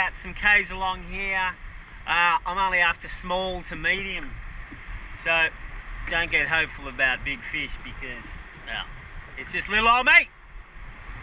about some caves along here. I'm only after small to medium, so don't get hopeful about big fish because, well, it's just little old me.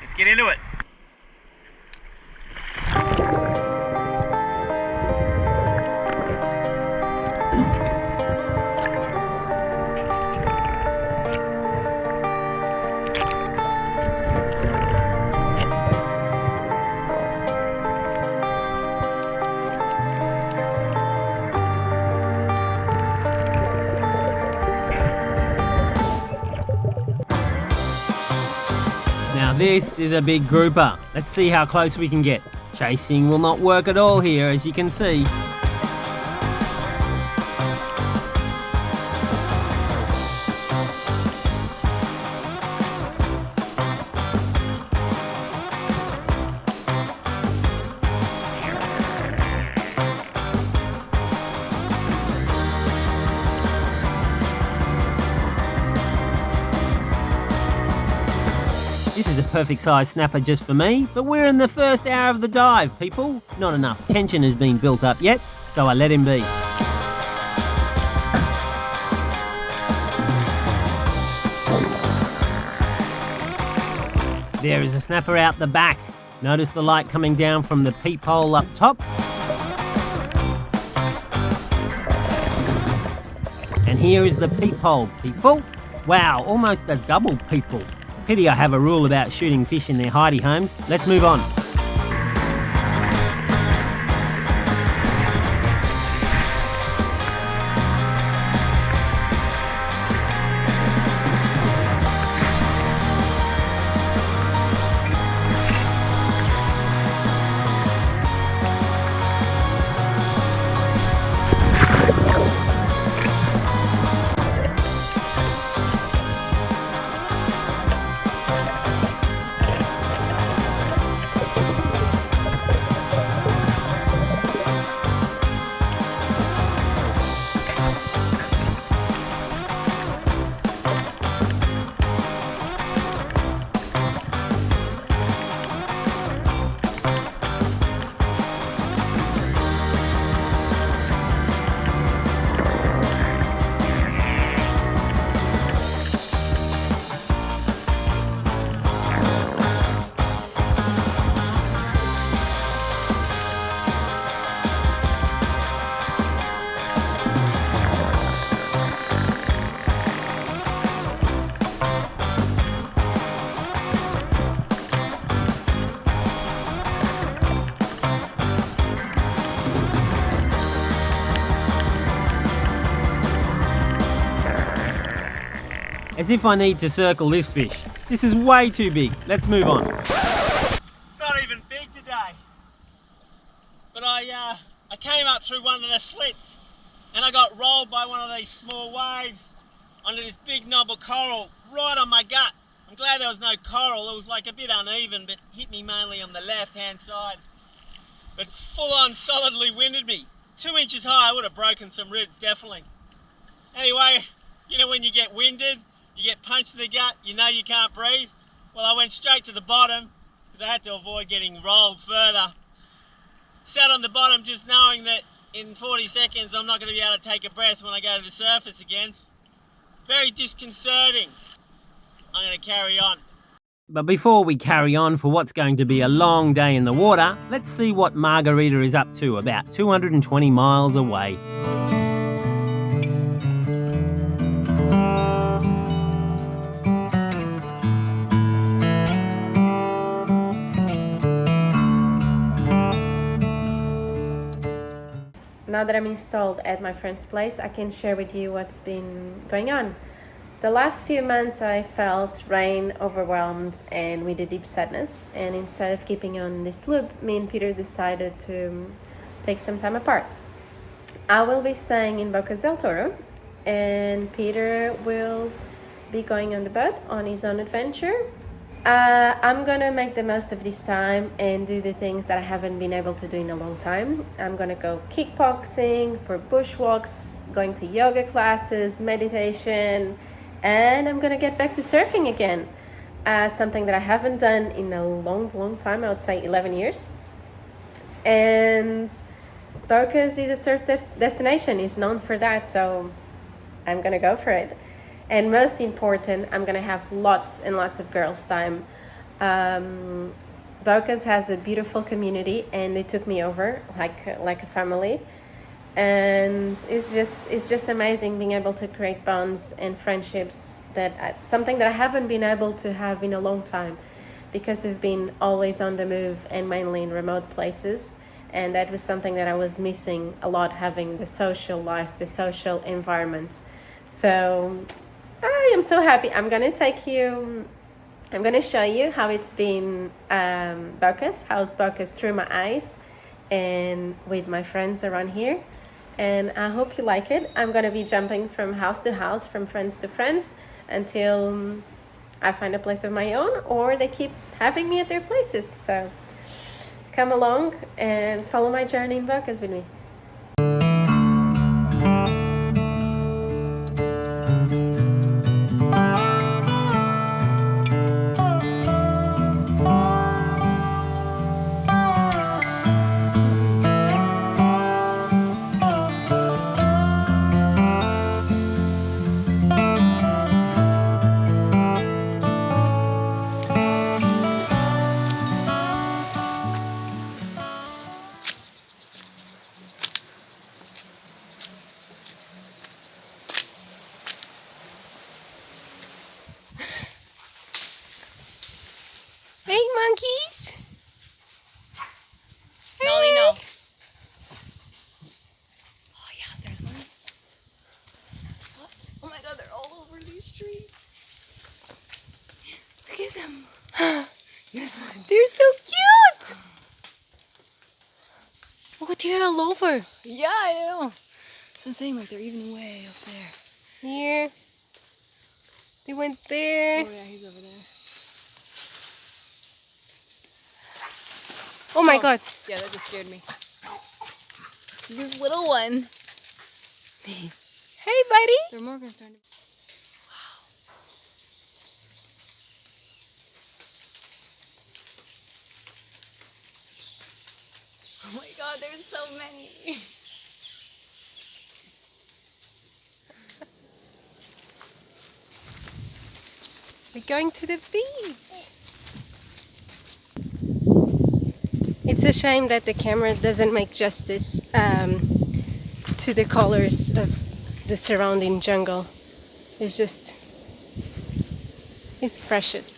Let's get into it. Now this is a big grouper. Let's see how close we can get. Chasing will not work at all here, as you can see. This is a perfect size snapper just for me, but we're in the first hour of the dive, people. Not enough tension has been built up yet, so I let him be. There is a snapper out the back. Notice the light coming down from the peephole up top. And here is the peephole, people. Wow, almost a double peephole. Pity I have a rule about shooting fish in their hidey homes. Let's move on. As if I need to circle this fish. This is way too big. Let's move on. Not even big today. But I came up through one of the slits and I got rolled by one of these small waves onto this big knob of coral right on my gut. I'm glad there was no coral. It was like a bit uneven, but hit me mainly on the left-hand side. But full-on solidly winded me. 2 inches high, I would have broken some ribs, definitely. Anyway, you know when you get winded, you get punched in the gut, you know you can't breathe. Well, I went straight to the bottom because I had to avoid getting rolled further. Sat on the bottom just knowing that in 40 seconds I'm not going to be able to take a breath when I go to the surface again. Very disconcerting. I'm going to carry on. But before we carry on for what's going to be a long day in the water, let's see what Margarita is up to about 220 miles away. Now that I'm installed at my friend's place, I can share with you what's been going on. The last few months I felt rain, overwhelmed, and with a deep sadness. And instead of keeping on this loop, me and Peter decided to take some time apart. I will be staying in Bocas del Toro, and Peter will be going on the boat on his own adventure. I'm gonna make the most of this time and do the things that I haven't been able to do in a long time. I'm gonna go kickboxing, for bushwalks, going to yoga classes, meditation, and I'm gonna get back to surfing again. Something that I haven't done in a long time, I would say 11 years. And Bocas is a surf destination, is known for that, so I'm gonna go for it. And most important, I'm gonna have lots and lots of girls' time. Bocas has a beautiful community, and they took me over like a family. And it's just amazing being able to create bonds and friendships, that something that I haven't been able to have in a long time, because I've been always on the move and mainly in remote places. And that was something that I was missing a lot, having the social life, the social environment. So I am so happy. I'm going to show you how it's been, how's Bocas through my eyes and with my friends around here. And I hope you like it. I'm going to be jumping from house to house, from friends to friends, until I find a place of my own, or they keep having me at their places. So come along and follow my journey in Bocas with me. Hey, monkeys! Nolly, no. Oh yeah, there's one. Oh my god, they're all over these trees. Look at them. They're so cute! Look, they're all over. Yeah, I know. So I'm saying, like, they're even way up there. Here. They went there. Oh yeah, he's over there. Oh my god. Yeah, that just scared me. This little one. Hey, buddy. They're more concerned. Oh my god, there's so many. We're going to the beach. It's a shame that the camera doesn't make justice to the colors of the surrounding jungle. It's just, it's precious.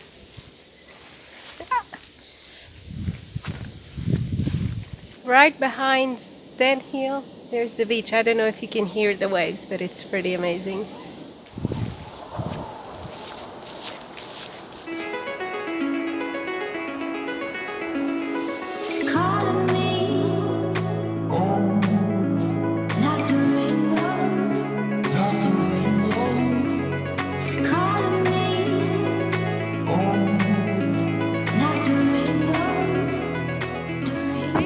Right behind that hill, there's the beach. I don't know if you can hear the waves, but it's pretty amazing. It's calling me like the rainbow. It's calling me like the rainbow. The rainbow.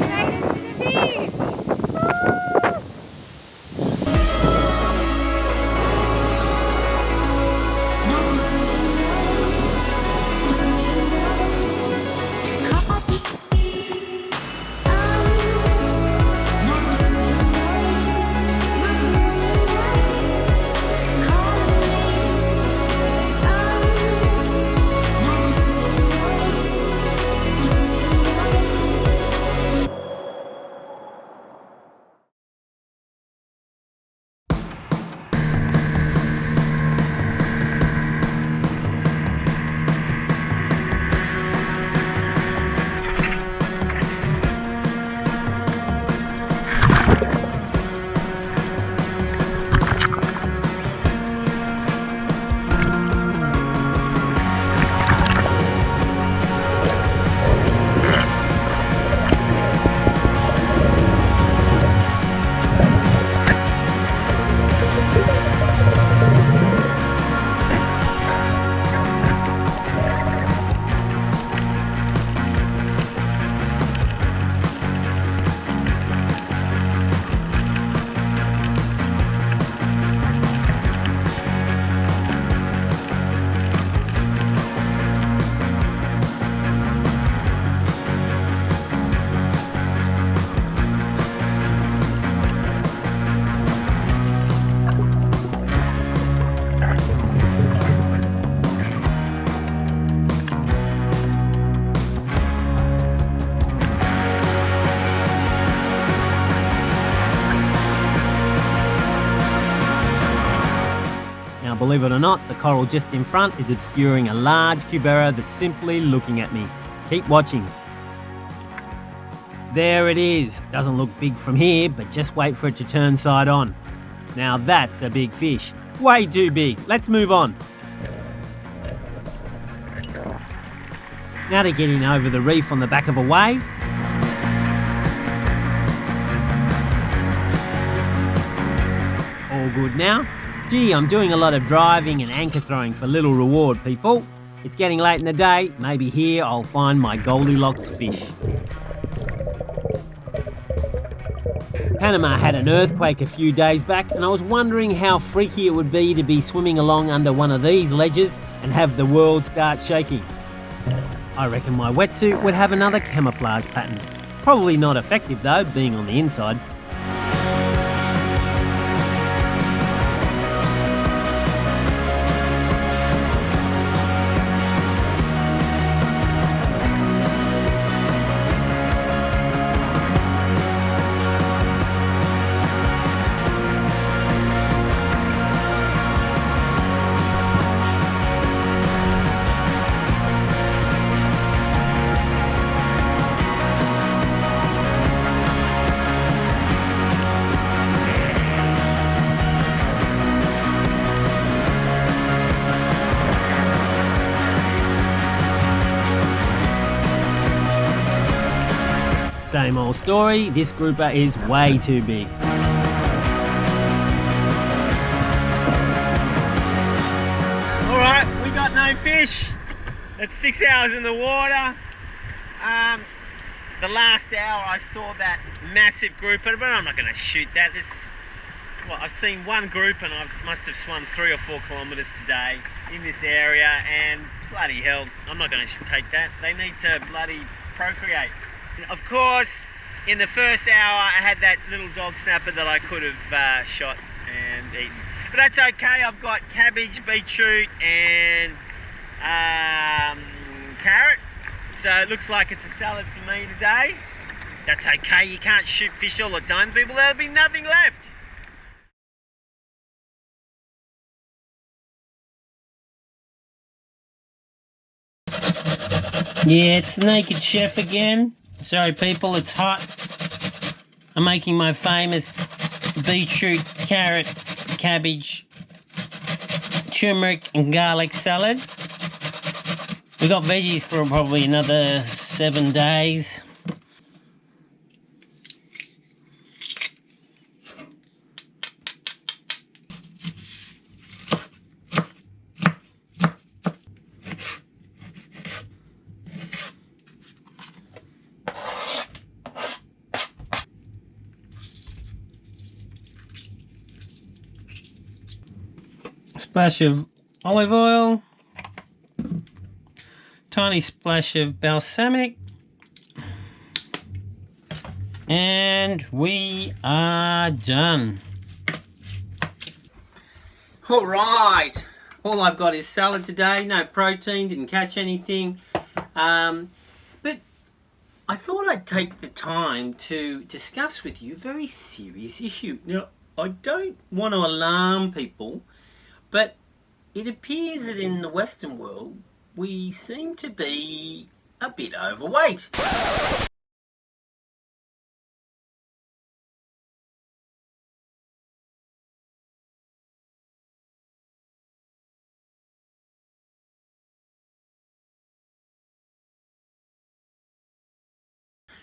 believe it or not, the coral just in front is obscuring a large cubera that's simply looking at me. Keep watching. There it is. Doesn't look big from here, but just wait for it to turn side on. Now that's a big fish. Way too big. Let's move on. Now to getting over the reef on the back of a wave. All good now. Gee, I'm doing a lot of driving and anchor throwing for little reward, people. It's getting late in the day. Maybe here I'll find my Goldilocks fish. Panama had an earthquake a few days back, and I was wondering how freaky it would be to be swimming along under one of these ledges and have the world start shaking. I reckon my wetsuit would have another camouflage pattern. Probably not effective though, being on the inside. Same old story, this grouper is way too big. Alright, we got no fish. It's 6 hours in the water. The last hour I saw that massive grouper, but I'm not going to shoot that. I've seen one group and I must have swum 3 or 4 kilometres today in this area, and bloody hell, I'm not going to take that. They need to bloody procreate. Of course, in the first hour I had that little dog snapper that I could have shot and eaten. But that's okay, I've got cabbage, beetroot and carrot. So it looks like it's a salad for me today. That's okay, you can't shoot fish all the time, people. There'll be nothing left. Yeah, it's Naked Chef again. Sorry people, it's hot. I'm making my famous beetroot, carrot, cabbage, turmeric and garlic salad. We got veggies for probably another 7 days. Splash of olive oil, tiny splash of balsamic, and we are done. All right, all I've got is salad today, no protein, didn't catch anything, but I thought I'd take the time to discuss with you a very serious issue. Now, I don't want to alarm people, but it appears that in the Western world, we seem to be a bit overweight.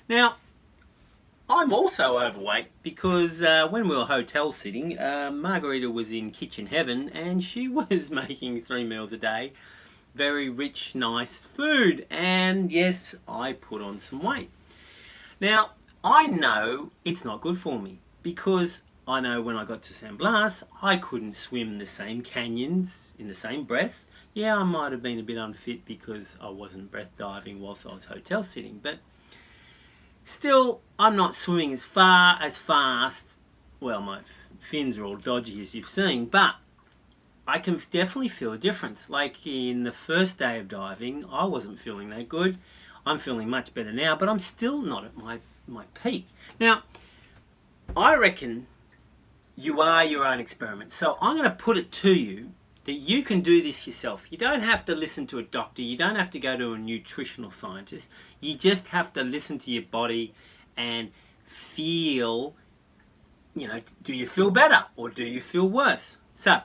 Now, I'm also overweight because when we were hotel sitting, Margarita was in kitchen heaven and she was making 3 meals a day. Very rich, nice food. And yes, I put on some weight. Now, I know it's not good for me because I know when I got to San Blas, I couldn't swim the same canyons in the same breath. Yeah, I might have been a bit unfit because I wasn't breath diving whilst I was hotel sitting, but still, I'm not swimming as far, as fast. Well, my fins are all dodgy as you've seen, but I can definitely feel a difference. Like in the first day of diving, I wasn't feeling that good. I'm feeling much better now, but I'm still not at my peak. Now, I reckon you are your own experiment. So I'm going to put it to you that you can do this yourself. You don't have to listen to a doctor. You don't have to go to a nutritional scientist. You just have to listen to your body and feel, do you feel better or do you feel worse? So,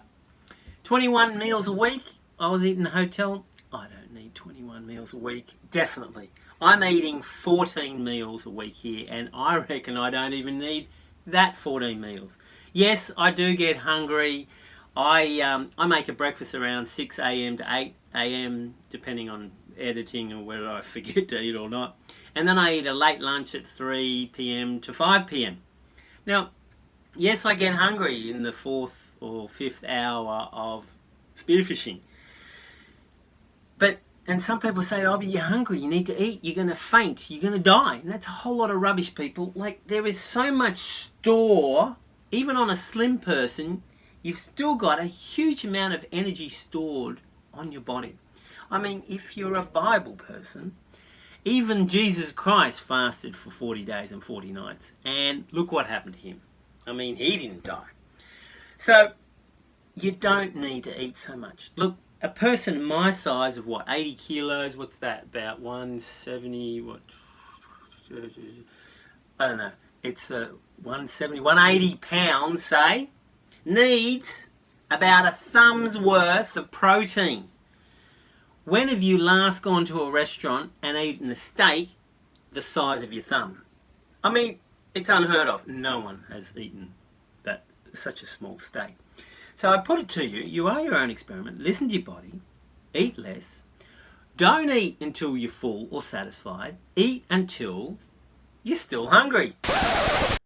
21 meals a week. I was eating in a hotel. I don't need 21 meals a week. Definitely. I'm eating 14 meals a week here, and I reckon I don't even need that 14 meals. Yes, I do get hungry. I make a breakfast around 6 a.m. to 8 a.m. depending on editing or whether I forget to eat or not. And then I eat a late lunch at 3 p.m. to 5 p.m. Now, yes, I get hungry in the 4th or 5th hour of spearfishing. And some people say, oh, but you're hungry, you need to eat, you're going to faint, you're going to die. And that's a whole lot of rubbish, people. Like, there is so much store, even on a slim person, you've still got a huge amount of energy stored on your body. I mean, if you're a Bible person, even Jesus Christ fasted for 40 days and 40 nights. And look what happened to him. I mean, he didn't die. So, you don't need to eat so much. Look, a person my size of 80 kilos, what's that, about 170, I don't know, it's 170, 180 pounds, say, needs about a thumb's worth of protein. When have you last gone to a restaurant and eaten a steak the size of your thumb? I mean, it's unheard of. No one has eaten such a small steak. So I put it to you, you are your own experiment. Listen to your body, eat less, don't eat until you're full or satisfied, eat until you're still hungry.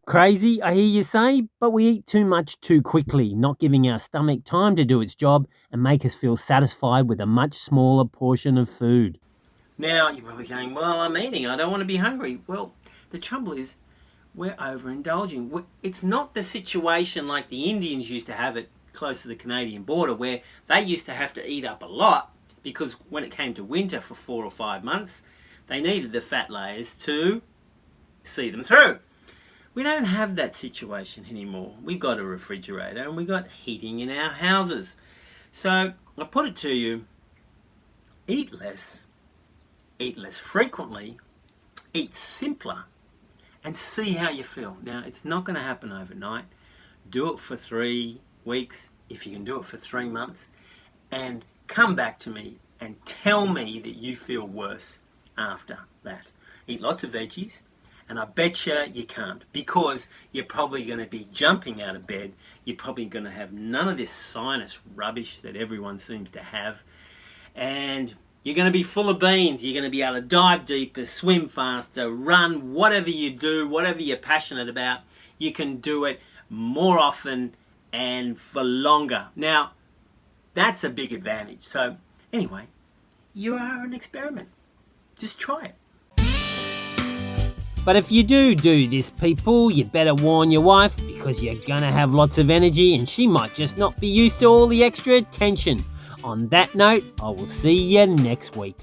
Crazy, I hear you say, but we eat too much too quickly, not giving our stomach time to do its job and make us feel satisfied with a much smaller portion of food. Now, you're probably going, well, I'm eating, I don't want to be hungry. Well, the trouble is, we're overindulging. It's not the situation like the Indians used to have it close to the Canadian border, where they used to have to eat up a lot because when it came to winter for 4 or 5 months, they needed the fat layers to see them through. We don't have that situation anymore. We've got a refrigerator and we've got heating in our houses. So I put it to you, eat less frequently, eat simpler, and see how you feel. Now, it's not going to happen overnight. Do it for 3 weeks, if you can do it for 3 months, and come back to me and tell me that you feel worse after that. Eat lots of veggies, and I bet you can't, because you're probably going to be jumping out of bed. You're probably going to have none of this sinus rubbish that everyone seems to have, and you're going to be full of beans. You're going to be able to dive deeper, swim faster, run, whatever you do, whatever you're passionate about, you can do it more often and for longer. Now, that's a big advantage. So, anyway, you are an experiment. Just try it. But if you do this, people, you better warn your wife, because you're gonna have lots of energy and she might just not be used to all the extra attention. On that note, I will see you next week.